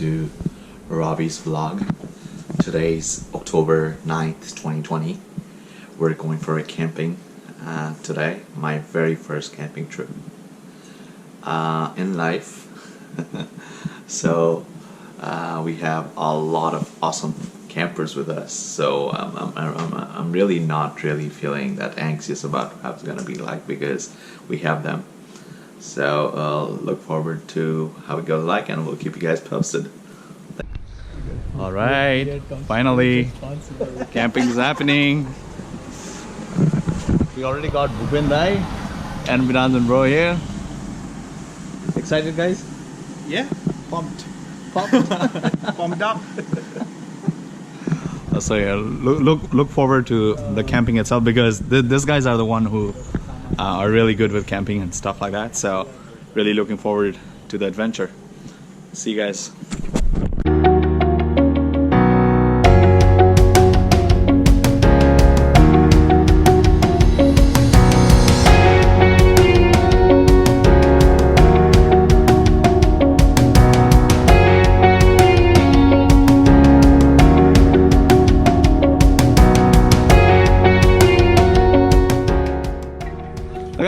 to Robbie's vlog. Today's October 9th, 2020. We're going for a camping today, my very first camping trip in life. So we have a lot of awesome campers with us, so I'm really not feeling that anxious about how it's gonna be like because we have them. So look forward to how it goes like, and we'll keep you guys posted. All right, finally camping is happening. We already got Bhupen Dai and Viranjan bro here. Excited, guys? Yeah, pumped up. So yeah, look forward to the camping itself, because these guys are the one who are really good with camping and stuff like that. So really looking forward to the adventure. See you guys.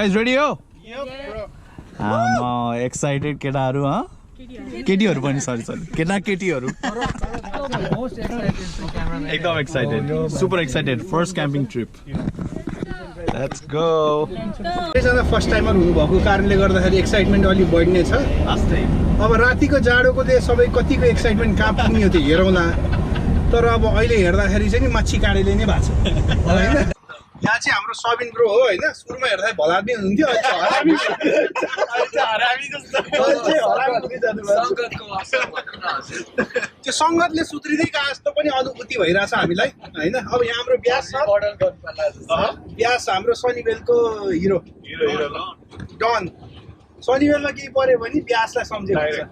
Guys, ready हो? Yep, bro. I'm excited केटाहरु huh? केटीहरु पनि sorry केटीहरु एकदम excited, super excited, first camping trip. Let's go. सबैजना first timer हुनुभएको कारणले गर्दाखेरि excitement अलि बढ्ने छ। अब रातिको जाडोको चाहिँ सबै कतिको एक्साइटमेन्ट कहाँ पुग्ने हो त्यो हेरौँला। तर अब अहिले हेर्दाखेरि चाहिँ नि माछी काँडेले नै भएको छ हैन। यहाँ चाहिँ हाम्रो सबिन ब्रो हो हैन। सुरुमा हेर्दा भलाद्मी हुनुहुन्थ्यो, अहिले चाहिँ हरामी जस्तो त्यो सङ्गतले सुध्रिँदै गए जस्तो पनि अनुभूति भइरहेछ हामीलाई हैन। अब यहाँ हाम्रो व्यास छ, व्यास हाम्रो सनीबेलको हिरो डन। सनीबेलमा केही पर्यो भने व्यासलाई सम्झेर है।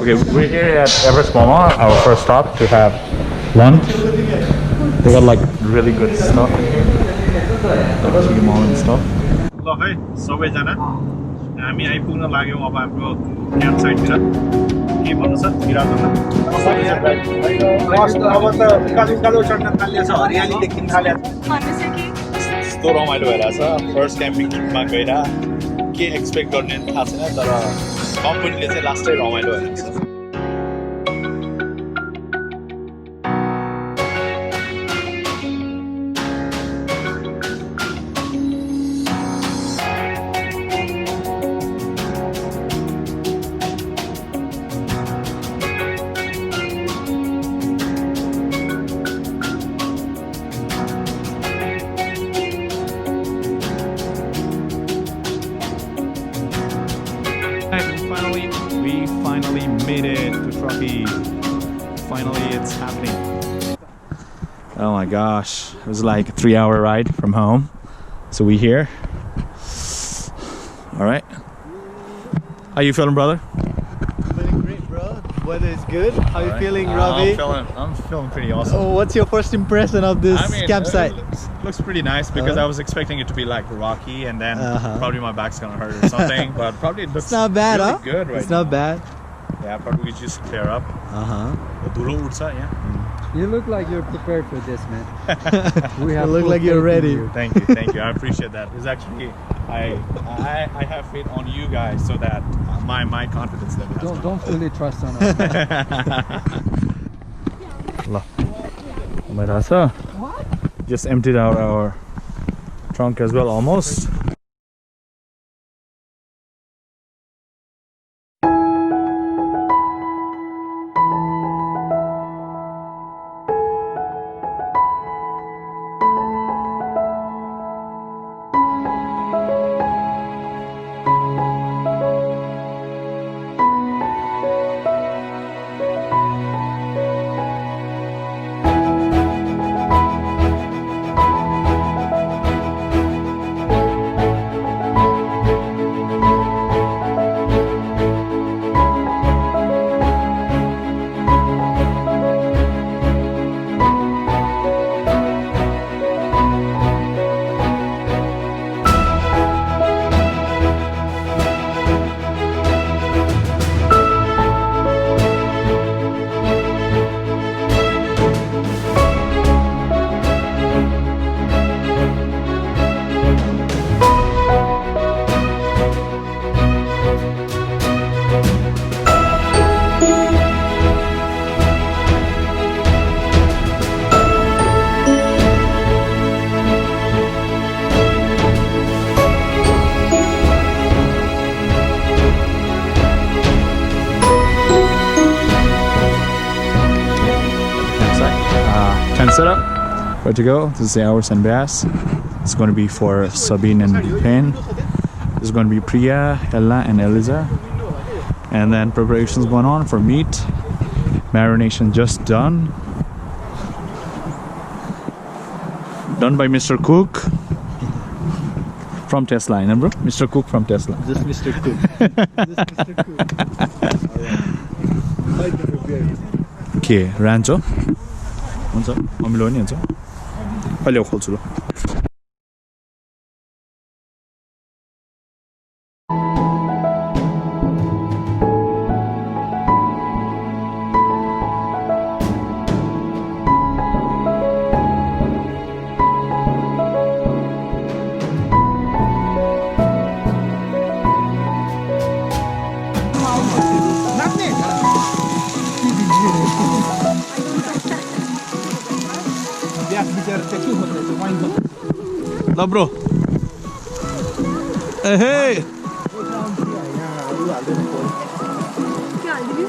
Okay, we're here at Everest Mama, our first stop to have lunch. They got like really good stuff. Chili mall and stuff. ल है सबैजना हामी आइपुग्न लाग्यौँ अब हाम्रो क्याम्प साइटतिर। के भन्नु छ बिराजनलाई? अब त उकालो उकालो चढ्न थालेछ, हरियाली देखिन थाले। यस्तो रमाइलो भइरहेछ। फर्स्ट क्याम्पिङ ट्रिपमा गएर के एक्सपेक्ट गर्ने थाहा छैन, तर कम्पनीले चाहिँ लास्टै रमाइलो भइरहेछ। We finally made it to Truckee. Finally, it's happening. Oh my gosh, it was like a 3-hour ride from home. So we here. All right. How you feeling, brother? Feeling great, bro. Weather is good. How you feeling, Robbie? I'm feeling pretty awesome. Oh, what's your first impression of this campsite? It looks pretty nice because I was expecting it to be like rocky, and then probably my back's gonna hurt or something. But probably it looks It's not bad, really huh? good right It's not now. bad. Yeah, probably we just clear up. Dhulu udsa, yeah. You look like you're prepared for this, man. We You have look full like you're faith in ready. you. Thank you. I appreciate that. It's actually I have faith on you guys so that my confidence level has gone. Don't fully trust on us. Just emptied out our trunk as well, almost. Tent set up. Where to go? This is the hours and bass. It's going to be for Sabine and Payne. This is going to be Priya, Ella, and Eliza. And then preparations going on for meat. Marination just done. Done by Mr. Cook from Tesla, remember? Mr. Cook from Tesla. Just Mr. Cook. Just Mr. Cook. के रान्चो हुन्छ अमिलो नि हुन्छ कहिले खोल्छु ल ल bro ए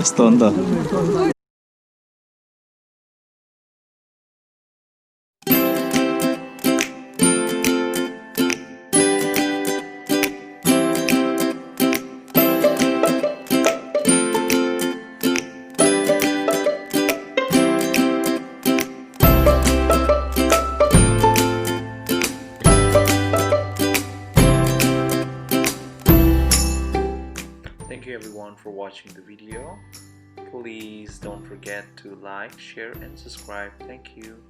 यस्तो हो नि त Thank you everyone for watching the video. Please don't forget to like, share and subscribe. Thank you.